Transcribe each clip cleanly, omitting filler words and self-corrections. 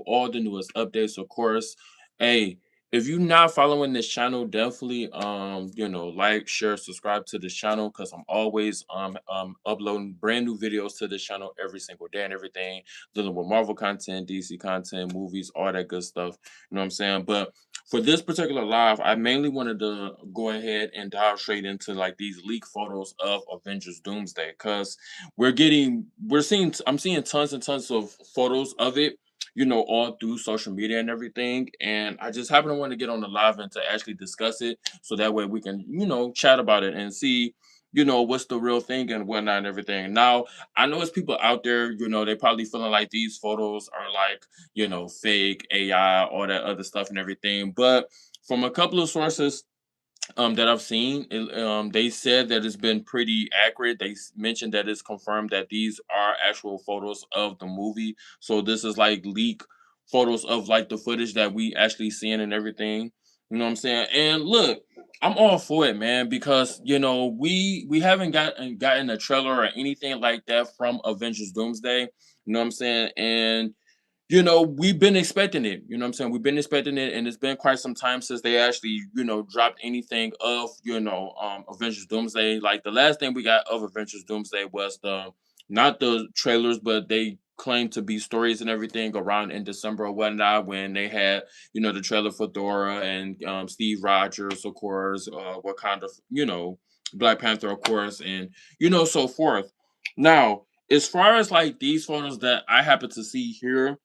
all the newest updates, of course. Hey, if you're not following this channel, definitely like, share, subscribe to this channel because I'm always uploading brand new videos to this channel every single day and everything, dealing with Marvel content, DC content, movies, all that good stuff. You know what I'm saying? But for this particular live, I mainly wanted to go ahead and dive straight into like these leak photos of Avengers Doomsday because I'm seeing tons and tons of photos of it, all through social media and everything. And I just happen to want to get on the live and to actually discuss it so that way we can, chat about it and see, what's the real thing and whatnot and everything. Now, I know it's people out there, they probably feeling like these photos are like, fake AI, all that other stuff and everything. But from a couple of sources, that I've seen, they said that it's been pretty accurate. Mentioned that it's confirmed that these are actual photos of the movie. So this is like leak photos of like the footage that we actually seeing and everything. You know what I'm saying? And look, I'm all for it, man, because we haven't gotten a trailer or anything like that from Avengers Doomsday. You know what I'm saying? And we've been expecting it. You know what I'm saying? We've been expecting it, and it's been quite some time since they actually, dropped anything of, Avengers Doomsday. Like the last thing we got of Avengers Doomsday was not the trailers, but they claimed to be stories and everything around in December or whatnot when they had, the trailer for Dora and Steve Rogers, of course, Wakanda, Black Panther, of course, and so forth. Now, as far as like these photos that I happen to see here,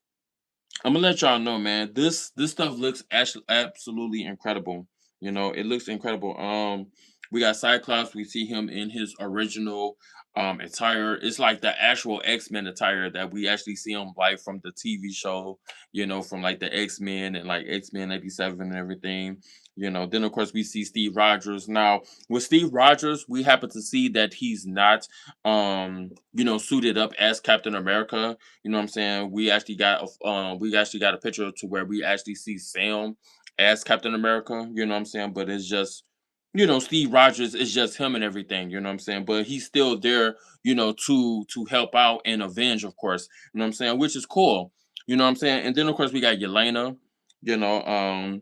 I'm gonna let y'all know, man. This stuff looks actually absolutely incredible. It looks incredible. We got Cyclops. We see him in his original attire. It's like the actual X-Men attire that we actually see him like from the TV show. From like the X-Men and like X-Men '87 and everything. Then of course we see Steve Rogers. Now with Steve Rogers, we happen to see that he's not suited up as Captain America. You know what I'm saying? We actually got a picture to where we actually see Sam as Captain America, you know what I'm saying? But it's just Steve Rogers is just him and everything, you know what I'm saying? But he's still there, to help out and avenge, of course, you know what I'm saying, which is cool. You know what I'm saying? And then of course we got Yelena, you know,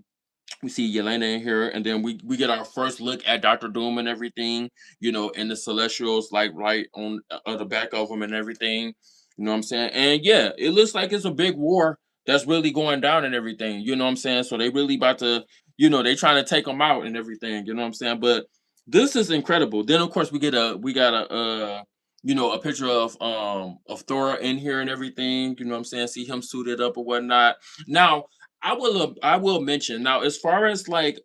we see Yelena in here, and then we get our first look at Doctor Doom and everything, and the Celestials like right on the back of them and everything. You know what I'm saying? And yeah, it looks like it's a big war that's really going down and everything. You know what I'm saying? So they really about to, they trying to take them out and everything. You know what I'm saying? But this is incredible. Then of course we got a picture of Thor in here and everything. You know what I'm saying? See him suited up or whatnot. Now I will mention now as far as like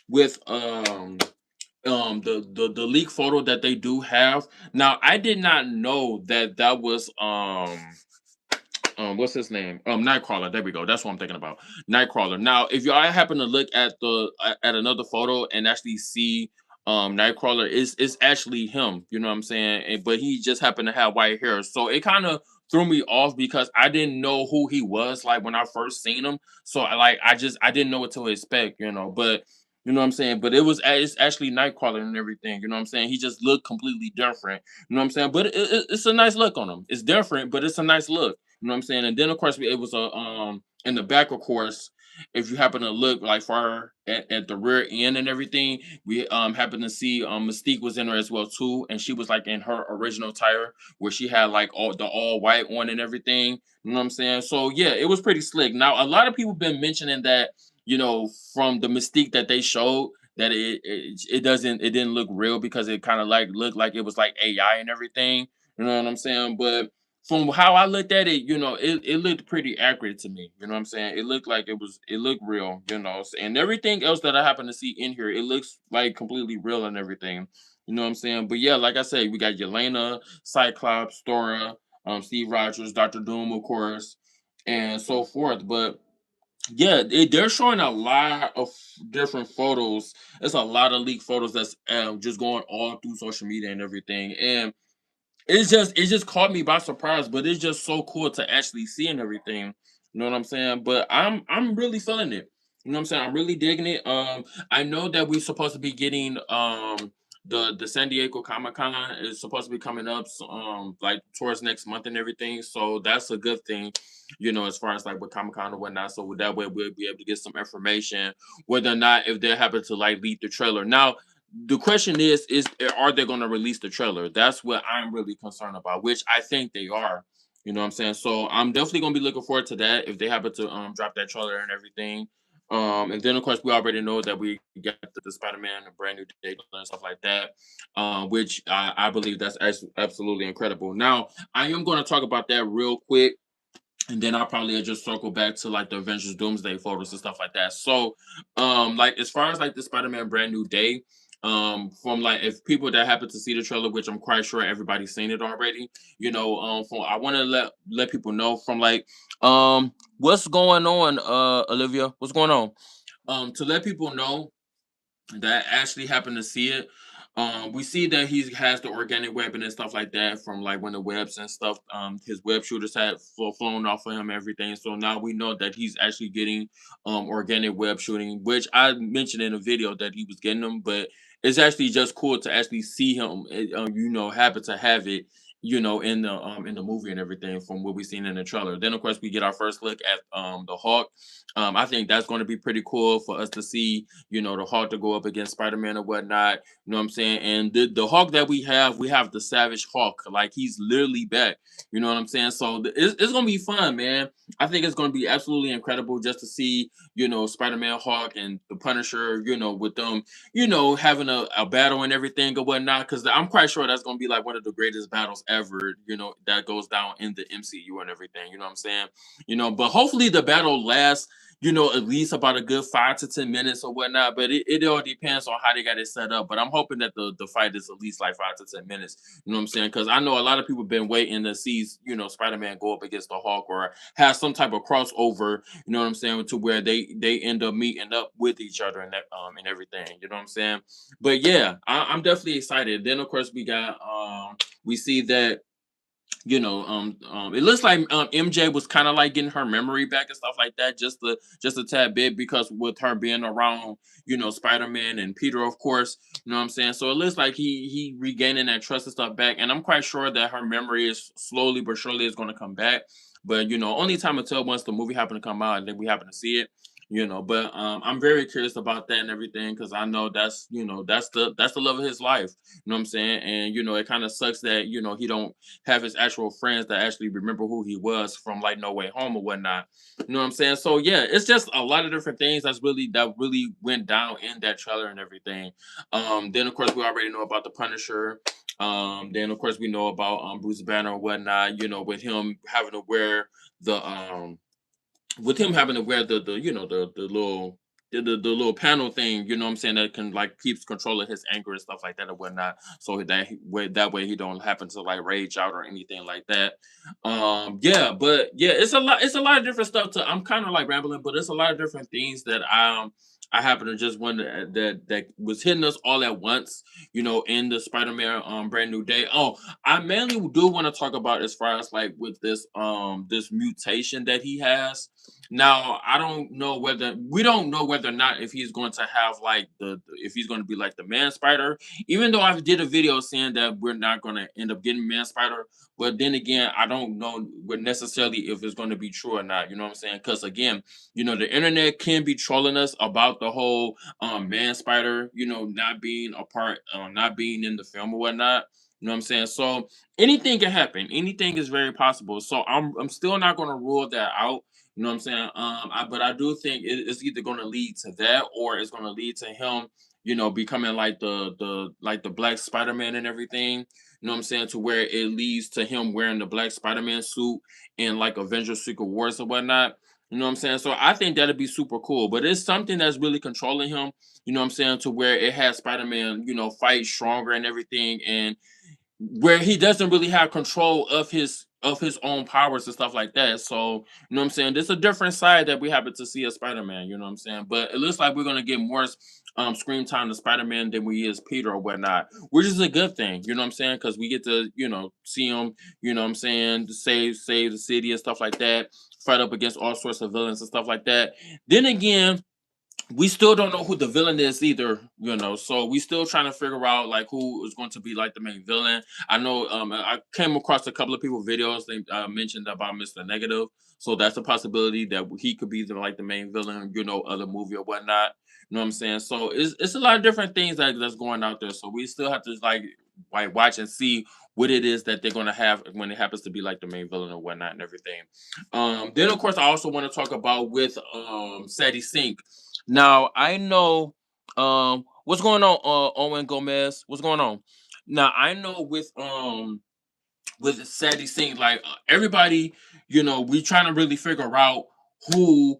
with the leak photo that they do have. Now I did not know that that was what's his name? Nightcrawler. There we go. That's what I'm thinking about. Nightcrawler. Now, if y'all happen to look at at another photo and actually see Nightcrawler, is actually him. You know what I'm saying? But he just happened to have white hair, so it kind of threw me off because I didn't know who he was like when I first seen him. So I didn't know what to expect. But. You know what I'm saying? But it's actually Nightcrawler and everything. You know what I'm saying? He just looked completely different. You know what I'm saying? But it's a nice look on him. It's different, but it's a nice look. You know what I'm saying? And then of course it was a in the back, of course, if you happen to look like far at the rear end and everything, we happen to see Mystique was in there as well too, and she was like in her original attire where she had like all white on and everything. You know what I'm saying? So yeah, it was pretty slick. Now a lot of people been mentioning that, from the Mystique that they showed, that it didn't look real because it kind of like looked like it was like AI and everything. You know what I'm saying? But from how I looked at it, it looked pretty accurate to me. You know what I'm saying? It looked like it looked real, and everything else that I happen to see in here, it looks like completely real and everything. You know what I'm saying? But yeah, like I said, we got Yelena, Cyclops, Thora, Steve Rogers, Doctor Doom, of course, and so forth. But yeah, they're showing a lot of different photos. It's a lot of leaked photos that's just going all through social media and everything. And it just caught me by surprise, but it's just so cool to actually see and everything. You know what I'm saying? But I'm really feeling it. You know what I'm saying? I'm really digging it. I know that we're supposed to be getting the San Diego Comic-Con is supposed to be coming up, like towards next month and everything. So that's a good thing, as far as like with Comic-Con or whatnot. So that way we'll be able to get some information, whether or not if they happen to like leak the trailer. Now, the question is are they going to release the trailer? That's what I'm really concerned about, which I think they are. You know what I'm saying? So I'm definitely gonna be looking forward to that if they happen to drop that trailer and everything. And then of course we already know that we got the Spider-Man, a brand new day and stuff like that, which I believe that's absolutely incredible. Now I am going to talk about that real quick, and then I'll probably just circle back to like the Avengers Doomsday photos and stuff like that. So, like as far as like the Spider-Man Brand New Day, from like if people that happen to see the trailer, which I'm quite sure everybody's seen it already, from I want to let people know from like, what's going on, Olivia, what's going on, to let people know that actually happened to see it. We see that he has the organic weapon and stuff like that from like when the webs and stuff, his web shooters had flown off of him and everything. So now we know that he's actually getting organic web shooting, which I mentioned in a video that he was getting them, but it's actually just cool to actually see him, happen to have it, in the movie and everything from what we've seen in the trailer. Then of course we get our first look at the Hawk. I think that's going to be pretty cool for us to see, the Hawk to go up against Spider-Man or whatnot. You know what I'm saying? And the Hawk that we have the Savage Hawk. Like he's literally back. You know what I'm saying? So it's gonna be fun, man. I think it's gonna be absolutely incredible just to see, Spider-Man, Hawk, and the Punisher, with them, having a battle and everything or whatnot. Because I'm quite sure that's gonna be like one of the greatest battles ever, that goes down in the MCU and everything. You know what I'm saying? But hopefully the battle lasts, at least about a good 5 to 10 minutes or whatnot. But it all depends on how they got it set up. But I'm hoping that the fight is at least like 5 to 10 minutes. You know what I'm saying? Because I know a lot of people been waiting to see, Spider-Man go up against the Hulk or have some type of crossover. You know what I'm saying? To where they end up meeting up with each other and that and everything. You know what I'm saying? But yeah, I'm definitely excited. Then of course we see that, it looks like MJ was kind of like getting her memory back and stuff like that, just a tad bit, because with her being around, Spider-Man and Peter, of course, you know what I'm saying. So it looks like he regaining that trust and stuff back, and I'm quite sure that her memory is slowly but surely is going to come back. But only time will tell once the movie happen to come out and then we happen to see it. But I'm very curious about that and everything because I know that's the love of his life. You know what I'm saying? And it kind of sucks that he don't have his actual friends that actually remember who he was from like No Way Home or whatnot. You know what I'm saying? So yeah, it's just a lot of different things that really went down in that trailer and everything. Then of course we already know about the Punisher. Then of course we know about Bruce Banner or whatnot. With him having to wear the the little the little panel thing, you know what I'm saying, that can like keeps control of his anger and stuff like that or whatnot. So that way he don't happen to like rage out or anything like that. Yeah, but yeah, it's a lot of different stuff to I'm kind of like rambling, but it's a lot of different things that I happen to just wonder that was hitting us all at once, in the Spider-Man brand new day. Oh, I mainly do want to talk about as far as like with this mutation that he has. Now, I don't know whether we don't know whether or not if he's going to have like if he's going to be like the man spider, even though I did a video saying that we're not going to end up getting man spider. But then again, I don't know necessarily if it's going to be true or not. You know what I'm saying? Because again, the internet can be trolling us about the whole man spider, not being a part, not being in the film or whatnot. You know what I'm saying? So anything can happen. Anything is very possible. So I'm still not going to rule that out. You know what I'm saying? But I do think it's either going to lead to that or it's going to lead to him, becoming like the Black Spider-Man and everything. You know what I'm saying? To where it leads to him wearing the Black Spider-Man suit in like Avengers Secret Wars or whatnot. You know what I'm saying? So I think that'd be super cool. But it's something that's really controlling him. You know what I'm saying? To where it has Spider-Man, fight stronger and everything, and where he doesn't really have control of his own powers and stuff like that. So, you know what I'm saying? There's a different side that we happen to see as Spider-Man, you know what I'm saying? But it looks like we're gonna get more screen time to Spider-Man than we is Peter or whatnot, which is a good thing, you know what I'm saying? Because we get to, see him, you know what I'm saying, to save the city and stuff like that, fight up against all sorts of villains and stuff like that. Then again, we still don't know who the villain is either, so we still trying to figure out like who is going to be like the main villain. I know I came across a couple of people videos they mentioned about Mr. Negative, so that's a possibility that he could be the main villain, of the movie or whatnot. You know what I'm saying? So it's a lot of different things that's going out there. So we still have to like watch and see what it is that they're gonna have when it happens to be like the main villain or whatnot and everything. Then of course I also want to talk about with Sadie Sink. Now I know what's going on, Owen Gomez. What's going on? Now I know with Sadie Sink, like everybody, we trying to really figure out who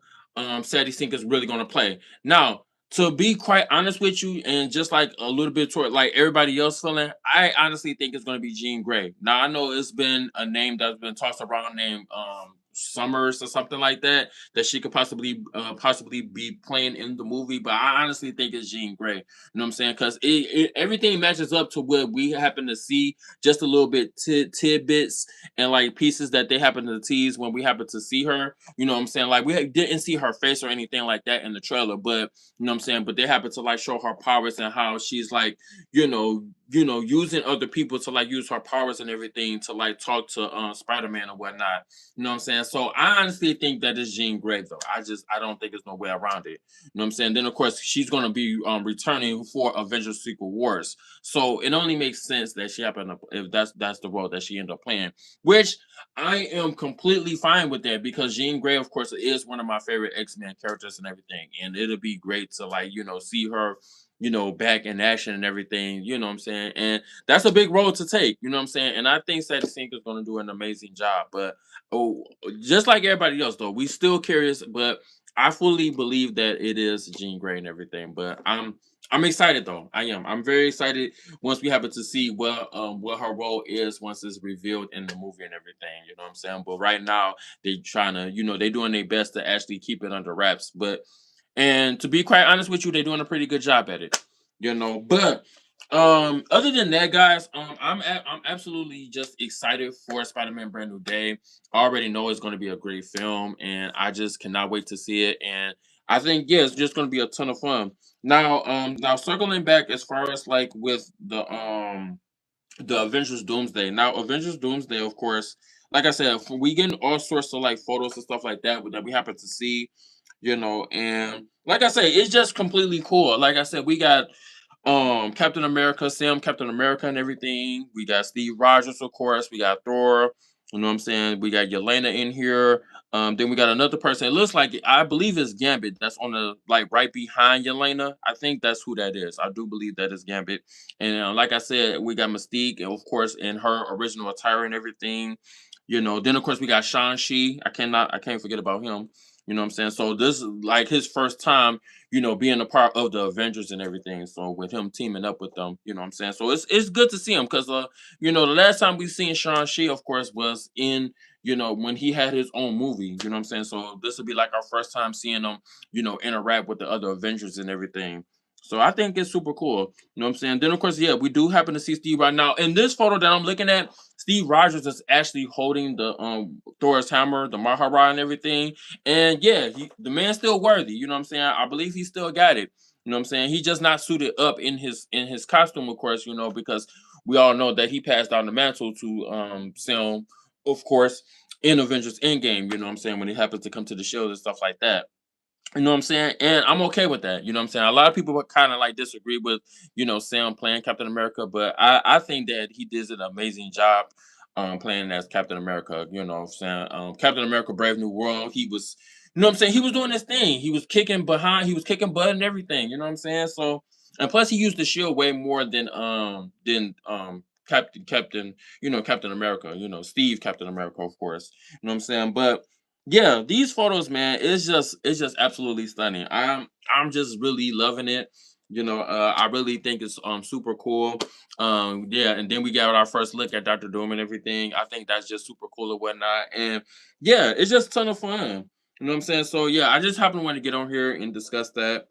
Sadie Sink is really gonna play. Now, to be quite honest with you, and just like a little bit toward like everybody else feeling, I honestly think it's gonna be Jean Grey. Now I know it's been a name that's been tossed around named Summers or something like that that she could possibly be playing in the movie, but I honestly think it's Jean Grey. You know what I'm saying? Because everything matches up to what we happen to see, just a little bit tidbits and like pieces that they happen to tease when we happen to see her. You know what I'm saying? Like didn't see her face or anything like that in the trailer, but you know what I'm saying. But they happen to like show her powers and how she's like, using other people to like use her powers and everything to like talk to Spider-Man or whatnot. You know what I'm saying? So I honestly think that is Jean Grey though. I don't think there's no way around it. You know what I'm saying? Then of course she's gonna be returning for Avengers Secret Wars. So it only makes sense that she happened to, if that's the role that she ended up playing, which I am completely fine with that because Jean Grey, of course, is one of my favorite X-Men characters and everything. And it'll be great to like, see her, back in action and everything, you know what I'm saying? And that's a big role to take, you know what I'm saying? And I think Sadie Sink is gonna do an amazing job. But oh, just like everybody else though, we still curious, but I fully believe that it is Jean Grey and everything. But I'm excited though. I am. I'm very excited once we happen to see what her role is once it's revealed in the movie and everything. You know what I'm saying? But right now they trying to, they doing their best to actually keep it under wraps. But and to be quite honest with you, they're doing a pretty good job at it. But other than that, guys, I'm absolutely just excited for Spider-Man Brand New Day. I already know it's going to be a great film, and I just cannot wait to see it. And I think yeah, it's just going to be a ton of fun. Now circling back as far as like with the Avengers Doomsday. Now Avengers Doomsday, of course, like I said, we getting all sorts of like photos and stuff like that that we happen to see, and like I say, it's just completely cool. Like I said, we got Captain America, Sam Captain America and everything. We got Steve Rogers, of course. We got Thor. You know what I'm saying? We got Yelena in here. Then we got another person. It looks like I believe it's Gambit. That's on the like right behind Yelena. I think that's who that is. I do believe that is Gambit. And like I said, we got Mystique, and of course, in her original attire and everything. Then of course we got Shang-Chi. I can't forget about him. You know what I'm saying? So this is like his first time, being a part of the Avengers and everything. So with him teaming up with them, you know what I'm saying? So it's good to see him because the last time we seen Shang-Chi, of course, was in, when he had his own movie, you know what I'm saying? So this will be like our first time seeing him, interact with the other Avengers and everything. So I think it's super cool. You know what I'm saying? Then of course, yeah, we do happen to see Steve right now. In this photo that I'm looking at, Steve Rogers is actually holding the Thor's hammer, the Mahara and everything. And yeah, the man's still worthy. You know what I'm saying? I believe he still got it. You know what I'm saying? He just not suited up in his costume, of course, because we all know that he passed down the mantle to Sam, of course, in Avengers Endgame, you know what I'm saying, when he happens to come to the show and stuff like that. You know what I'm saying? And I'm okay with that. You know what I'm saying? A lot of people would kind of like disagree with, Sam playing Captain America, but I think that he did an amazing job playing as Captain America. You know what I'm saying? Captain America Brave New World, he was, you know what I'm saying? He was doing his thing. He was kicking butt and everything. You know what I'm saying? So, and plus he used the shield way more than Captain America, Steve Captain America, of course. You know what I'm saying? But yeah, these photos, man, it's just absolutely stunning. I'm just really loving it. I really think it's super cool. Yeah, and then we got our first look at Doctor Doom and everything. I think that's just super cool and whatnot. And yeah, it's just a ton of fun. You know what I'm saying? So yeah, I just happen to want to get on here and discuss that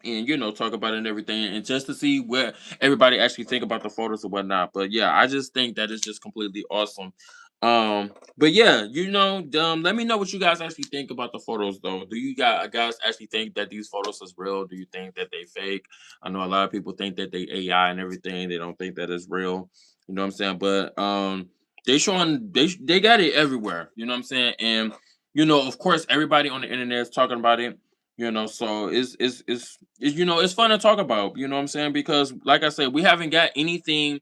and talk about it and everything and just to see what everybody actually think about the photos and whatnot. But yeah, I just think that it's just completely awesome. But yeah, let me know what you guys actually think about the photos though. Do you guys actually think that these photos is real? Do you think that they fake? I know a lot of people think that they AI and everything. They don't think that it's real. You know what I'm saying? But they got it everywhere. You know what I'm saying? And of course, everybody on the internet is talking about it. So it's fun to talk about. You know what I'm saying? Because like I said, we haven't got anything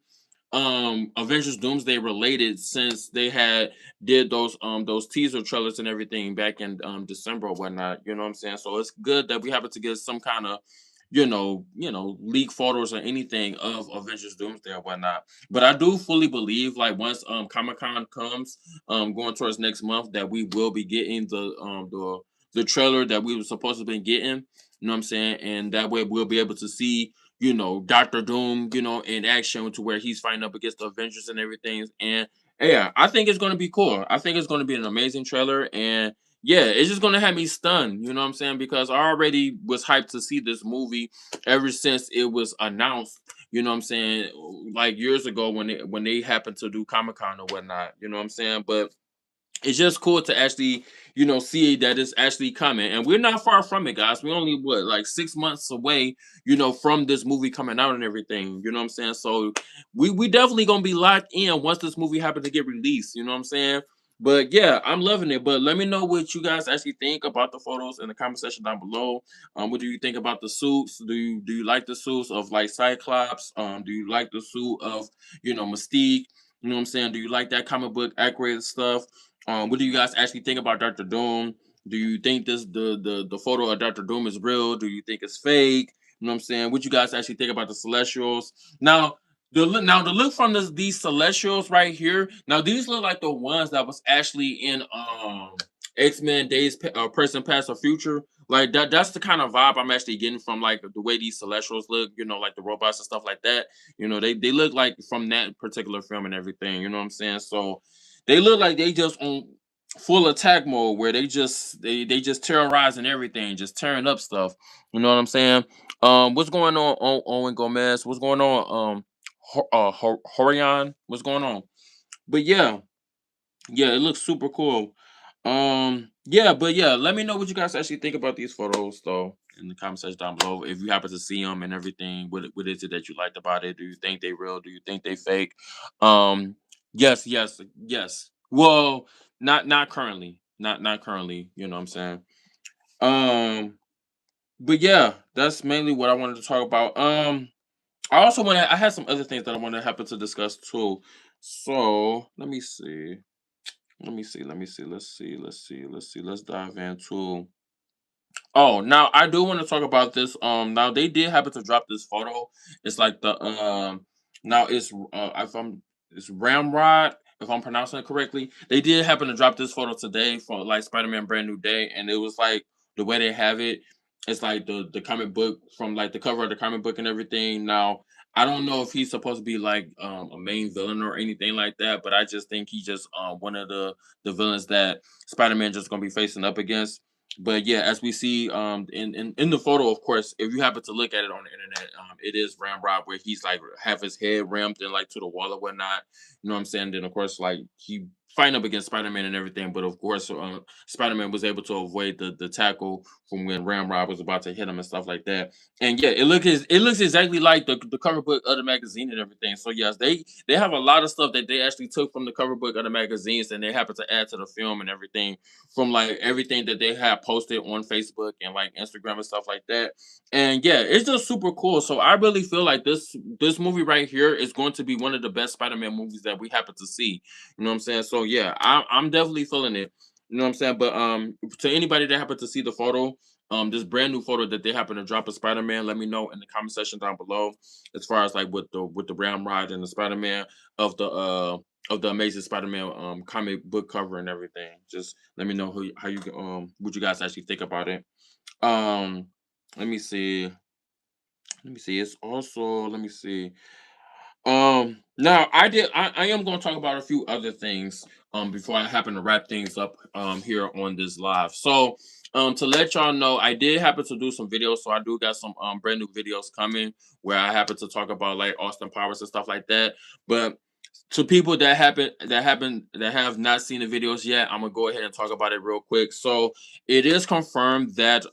Avengers Doomsday related since they had did those teaser trailers and everything back in December or whatnot. You know what I'm saying? So it's good that we happen to get some kind of leak photos or anything of Avengers Doomsday or whatnot. But I do fully believe like once Comic-Con comes going towards next month that we will be getting the trailer that we were supposed to be getting. You know what I'm saying? And that way we'll be able to see Doctor Doom, in action to where he's fighting up against the Avengers and everything. And yeah, I think it's gonna be cool. I think it's gonna be an amazing trailer. And yeah, it's just gonna have me stunned, you know what I'm saying? Because I already was hyped to see this movie ever since it was announced, you know what I'm saying, like years ago when they happened to do Comic-Con or whatnot, you know what I'm saying? But it's just cool to actually, see that it's actually coming. And we're not far from it, guys. We only like 6 months away, from this movie coming out and everything. You know what I'm saying? So we definitely gonna be locked in once this movie happens to get released. You know what I'm saying? But yeah, I'm loving it. But let me know what you guys actually think about the photos in the comment section down below. What do you think about the suits? Do you like the suits of like Cyclops? Do you like the suit of Mystique? You know what I'm saying? Do you like that comic book accurate stuff? What do you guys actually think about Doctor Doom? Do you think the photo of Doctor Doom is real? Do you think it's fake? You know what I'm saying? What you guys actually think about the Celestials? Now, the look from these Celestials right here. Now, these look like the ones that was actually in X-Men Days Present, Past, or Future. Like that's the kind of vibe I'm actually getting from like the way these Celestials look, like the robots and stuff like that. They look like from that particular film and everything, you know what I'm saying? So they look like they just on full attack mode where they just terrorizing everything, just tearing up stuff. You know what I'm saying? What's going on, Owen Gomez? What's going on? Horion, what's going on? But yeah, yeah, it looks super cool. Yeah, but yeah, let me know what you guys actually think about these photos though in the comment section down below. If you happen to see them and everything, what is it that you liked about it? Do you think they real? Do you think they fake? Um, yes, yes, yes. Well, not currently. Not currently, you know what I'm saying? Um, but yeah, that's mainly what I wanted to talk about. I had some other things that I wanted to happen to discuss too. So let me see. Let's dive into. Oh, now I do want to talk about this. Now they did happen to drop this photo. It's like now if it's Ramrod, if I'm pronouncing it correctly. They did happen to drop this photo today for like Spider-Man Brand New Day, and it was like the way they have it. It's like the comic book from like the cover of the comic book and everything. Now I don't know if he's supposed to be like a main villain or anything like that, but I just think he's just one of the villains that Spider-Man just gonna be facing up against. But yeah, as we see in the photo, of course, if you happen to look at it on the internet, it is Ramrod where he's like have his head rammed and like to the wall or whatnot. You know what I'm saying? Then of course, like he fighting up against Spider-Man and everything, but of course, Spider-Man was able to avoid the tackle from when Ramrod was about to hit him and stuff like that. And yeah, it looks exactly like the cover book of the magazine and everything. So yes, they have a lot of stuff that they actually took from the cover book of the magazines and they happen to add to the film and everything from like everything that they have posted on Facebook and like Instagram and stuff like that. And yeah, it's just super cool. So I really feel like this movie right here is going to be one of the best Spider-Man movies that we happen to see. You know what I'm saying? So yeah, I'm definitely feeling it. You know what I'm saying? But to anybody that happened to see the photo, this brand new photo that they happen to drop of Spider-Man, let me know in the comment section down below as far as like with the Ramrod and the Spider-Man of the Amazing Spider-Man comic book cover and everything. Just let me know how you what you guys actually think about it. Um, let me see. Let me see. It's also let me see. Now I am going to talk about a few other things before I happen to wrap things up here on this live. So to let y'all know, I did happen to do some videos, so I do got some brand new videos coming where I happen to talk about like Austin Powers and stuff like that. But To people that have not seen the videos yet, I'm gonna go ahead and talk about it real quick. So it is confirmed that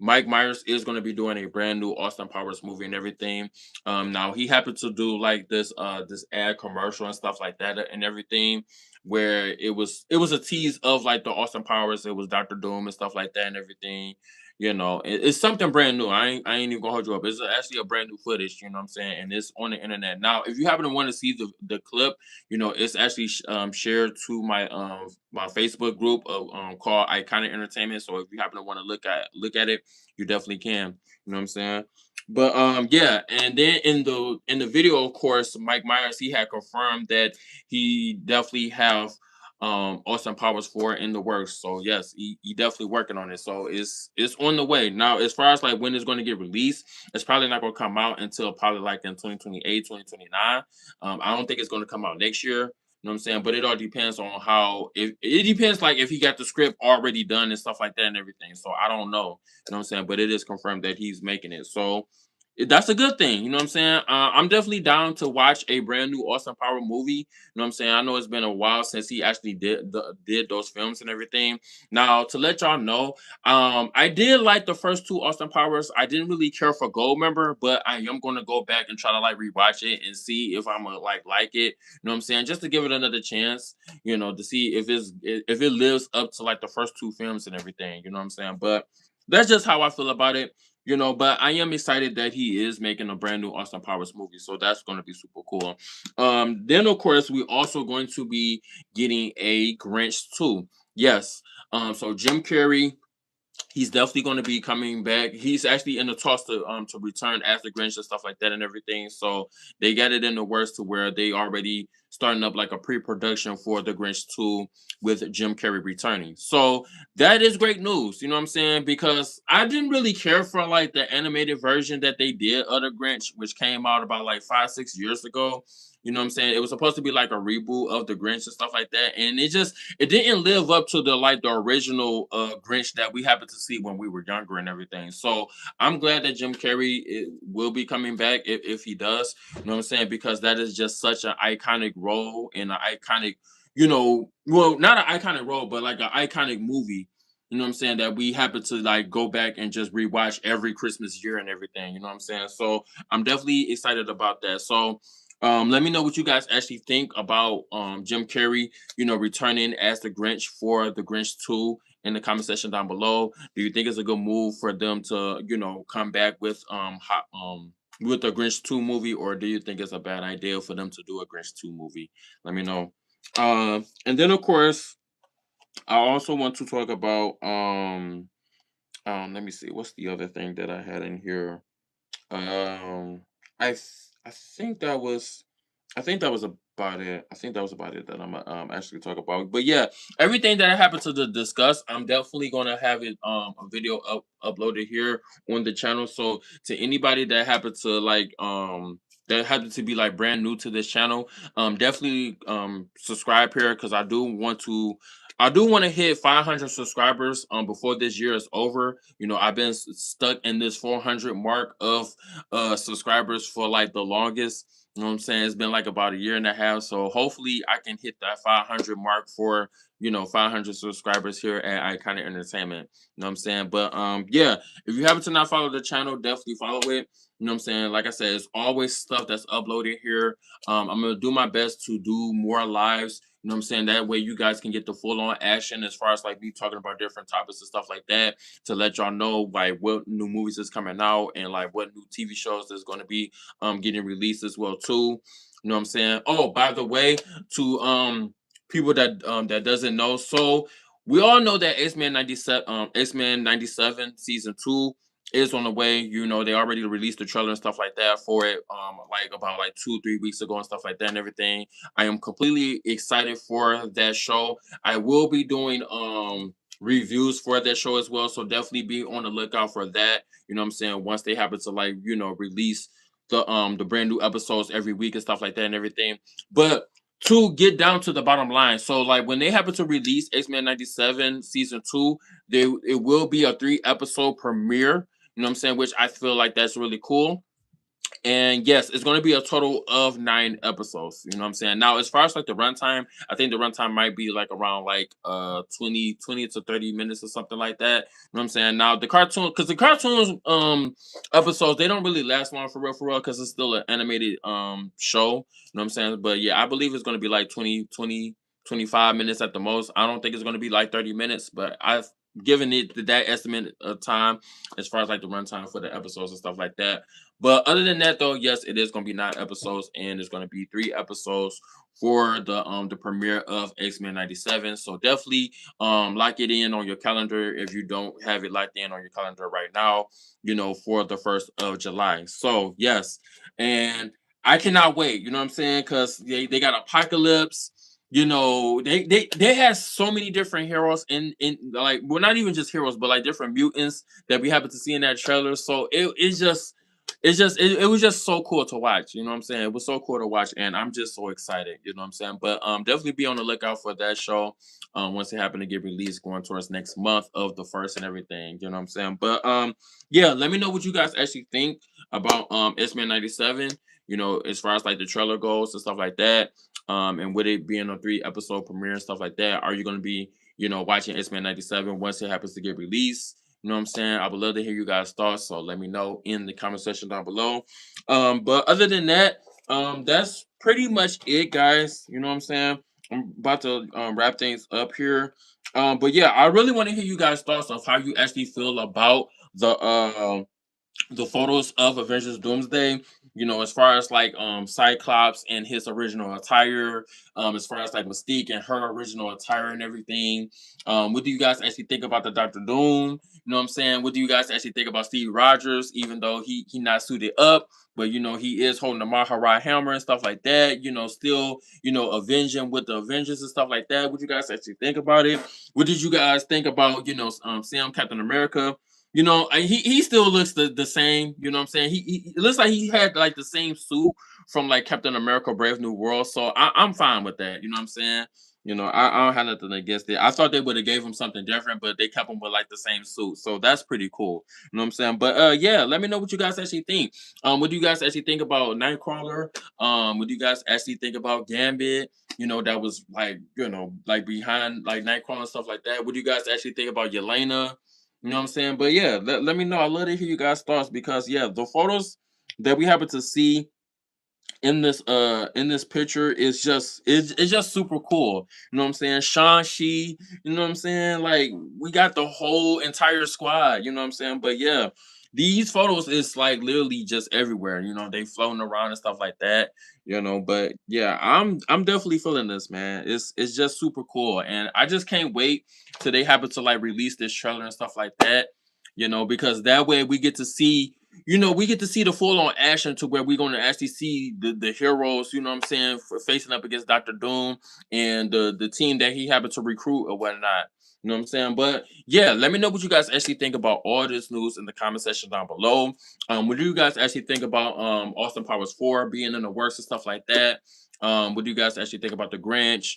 Mike Myers is going to be doing a brand new Austin Powers movie and everything. Now he happened to do like this ad commercial and stuff like that and everything, where it was a tease of like the Austin Powers. It was Doctor Doom and stuff like that and everything. It's something brand new. I ain't even gonna hold you up. It's actually a brand new footage. You know what I'm saying? And it's on the internet now. If you happen to want to see the clip, it's actually shared to my Facebook group of called Iconic Entertainment. So if you happen to want to look at it, you definitely can. You know what I'm saying? But yeah, and then in the video, of course, Mike Myers, he had confirmed that he definitely have Austin Powers 4 in the works. So yes, he definitely working on it. So it's on the way. Now, as far as like when it's going to get released, it's probably not going to come out until probably like in 2028, 2029. I don't think it's going to come out next year. You know what I'm saying? But it all depends on how if it depends like if he got the script already done and stuff like that and everything. So I don't know. You know what I'm saying? But it is confirmed that he's making it. So that's a good thing. You know what I'm saying? I'm definitely down to watch a brand new Austin Power movie. You know what I'm saying? I know it's been a while since he actually did those films and everything. Now, to let y'all know, I did like the first two Austin Powers. I didn't really care for Goldmember, but I am gonna go back and try to like rewatch it and see if I'm gonna like it. You know what I'm saying? Just to give it another chance. To see if it lives up to like the first two films and everything. You know what I'm saying? But that's just how I feel about it. But I am excited that he is making a brand new Austin Powers movie, so that's going to be super cool. Then of course we also going to be getting a Grinch too. Yes. So Jim Carrey, he's definitely going to be coming back. He's actually in the talks to return as the Grinch and stuff like that and everything. So they got it in the works to where they already starting up like a pre-production for the Grinch 2 with Jim Carrey returning. So that is great news, you know what I'm saying? Because I didn't really care for like the animated version that they did of the Grinch, which came out about like 5, 6 years ago. You know what I'm saying? It was supposed to be like a reboot of the Grinch and stuff like that. And it didn't live up to the original Grinch that we happened to see when we were younger and everything. So I'm glad that Jim Carrey will be coming back if he does. You know what I'm saying? Because that is just such an iconic role and an iconic, well, not an iconic role, but like an iconic movie. You know what I'm saying? That we happen to like go back and just rewatch every Christmas year and everything. You know what I'm saying? So I'm definitely excited about that. So let me know what you guys actually think about Jim Carrey, returning as the Grinch for the Grinch 2 in the comment section down below. Do you think it's a good move for them to, come back with the Grinch 2 movie, or do you think it's a bad idea for them to do a Grinch 2 movie? Let me know. And then of course, I also want to talk about let me see, what's the other thing that I had in here? Um, I think that was about it. I think that was about it that I'm actually talk about. But yeah, everything that I happen to discuss, I'm definitely gonna have it a video uploaded here on the channel. So to anybody that happen to that happen to be like brand new to this channel, definitely subscribe here because I do want to hit 500 subscribers before this year is over. I've been stuck in this 400 mark of subscribers for like the longest. You know what I'm saying? It's been like about a year and a half. So hopefully I can hit that 500 mark for 500 subscribers here at Iconic Entertainment. You know what I'm saying? But yeah, if you happen to not follow the channel, definitely follow it. You know what I'm saying? Like I said, it's always stuff that's uploaded here. I'm gonna do my best to do more lives. You know what I'm saying? That way you guys can get the full on action as far as like me talking about different topics and stuff like that to let y'all know like what new movies is coming out and like what new TV shows is going to be getting released as well too. You know what I'm saying? Oh, by the way, to people that doesn't know, so we all know that X-Men 97 season 2 is on the way. They already released the trailer and stuff like that for it like about like 2 3 weeks ago and stuff like that and everything. I am completely excited for that show. I will be doing reviews for that show as well. So definitely be on the lookout for that. You know what I'm saying? Once they happen to like, release the brand new episodes every week and stuff like that and everything. But to get down to the bottom line, so like when they happen to release X-Men 97 season 2, it will be a 3 episode premiere. You know what I'm saying? Which I feel like that's really cool. And yes, it's going to be a total of 9 episodes. You know what I'm saying? Now, as far as like the runtime, I think the runtime might be like around like 20 to 30 minutes or something like that. You know what I'm saying? Now the cartoon, because the cartoons episodes, they don't really last long for real, because it's still an animated show. You know what I'm saying? But yeah, I believe it's gonna be like 25 minutes at the most. I don't think it's gonna be like 30 minutes, but I've given it that estimate of time as far as like the runtime for the episodes and stuff like that. But other than that, though, yes, it is going to be 9 episodes, and it's going to be 3 episodes for the premiere of X-Men '97. So definitely lock it in on your calendar if you don't have it locked in on your calendar right now. For the 1st of July. So yes, and I cannot wait. You know what I'm saying? Because they got Apocalypse. They had so many different heroes in like, well, not even just heroes, but like different mutants that we happen to see in that trailer. So it was just so cool to watch. You know what I'm saying? It was so cool to watch, and I'm just so excited. You know what I'm saying? But definitely be on the lookout for that show. Once it happen to get released, going towards next month of the first and everything. You know what I'm saying? But yeah, let me know what you guys actually think about X-Men '97. As far as like the trailer goes and stuff like that. And with it being a 3 episode premiere and stuff like that, are you gonna be watching X-Men '97 once it happens to get released? You know what I'm saying? I would love to hear you guys' thoughts. So let me know in the comment section down below. But other than that, that's pretty much it, guys. You know what I'm saying? I'm about to wrap things up here. But yeah, I really want to hear you guys' thoughts of how you actually feel about the photos of Avengers Doomsday, as far as like Cyclops and his original attire, as far as like Mystique and her original attire and everything. What do you guys actually think about the Doctor Doom? You know what I'm saying? What do you guys actually think about Steve Rogers, even though he not suited up, but he is holding the Mahara hammer and stuff like that, still, avenging with the Avengers and stuff like that. What you guys actually think about it? What did you guys think about, Sam Captain America? He still looks the same. You know what I'm saying? He it looks like he had like the same suit from like Captain America: Brave New World. So I'm fine with that. You know what I'm saying? I don't have nothing against it. I thought they would have gave him something different, but they kept him with like the same suit. So that's pretty cool. You know what I'm saying? But yeah, let me know what you guys actually think. What do you guys actually think about Nightcrawler? What do you guys actually think about Gambit? That was like behind like Nightcrawler and stuff like that. What do you guys actually think about Yelena? You know what I'm saying? But yeah, let me know. I love to hear you guys' thoughts, because yeah, the photos that we happen to see in this picture is just it's just super cool. You know what I'm saying? Shang-Chi, you know what I'm saying? Like, we got the whole entire squad, you know what I'm saying? But yeah, these photos is like literally just everywhere. They floating around and stuff like that. But yeah, I'm definitely feeling this, man. It's just super cool. And I just can't wait till they happen to like release this trailer and stuff like that. Because that way we get to see the full on action, to where we're going to actually see the heroes, you know what I'm saying, for facing up against Dr. Doom and the team that he happened to recruit or whatnot. You know what I'm saying? But yeah, let me know what you guys actually think about all this news in the comment section down below. What do you guys actually think about Austin Powers 4 being in the works and stuff like that? What do you guys actually think about the Grinch?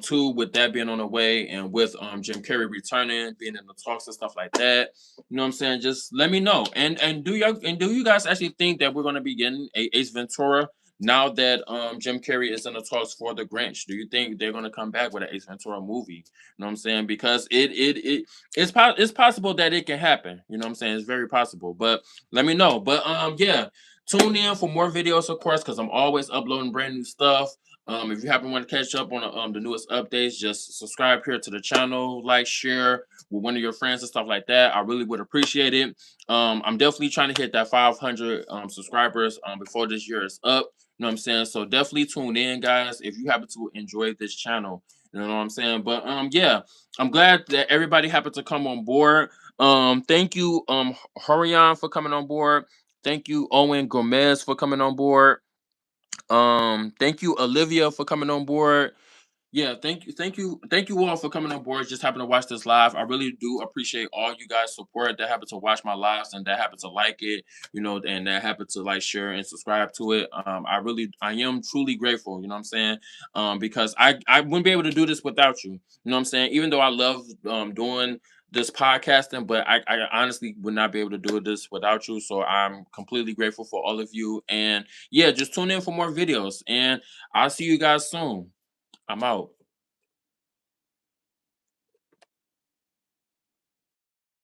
Two, with that being on the way, and with Jim Carrey returning, being in the talks and stuff like that. You know what I'm saying? Just let me know. Do you guys actually think that we're gonna be getting a Ace Ventura now that Jim Carrey is in the talks for the Grinch? Do you think they're gonna come back with an Ace Ventura movie? You know what I'm saying? Because it's possible that it can happen. You know what I'm saying? It's very possible. But let me know. But yeah, tune in for more videos, of course, because I'm always uploading brand new stuff. If you happen to want to catch up on the newest updates, just subscribe here to the channel, like, share with one of your friends and stuff like that. I really would appreciate it. I'm definitely trying to hit that 500 subscribers before this year is up. You know what I'm saying? So definitely tune in, guys, if you happen to enjoy this channel. You know what I'm saying? But yeah, I'm glad that everybody happened to come on board. Thank you, Horion, for coming on board. Thank you, Owen Gomez, for coming on board. Thank you, Olivia, for coming on board. Yeah, thank you all for coming on board. Just happen to watch this live. I really do appreciate all you guys' support that happen to watch my lives and that happen to like it, and that happen to like, share, and subscribe to it. I am truly grateful. You know what I'm saying? Because I wouldn't be able to do this without you. You know what I'm saying? Even though I love doing this podcasting, but I honestly would not be able to do this without you. So I'm completely grateful for all of you. And yeah, just tune in for more videos. And I'll see you guys soon. I'm out.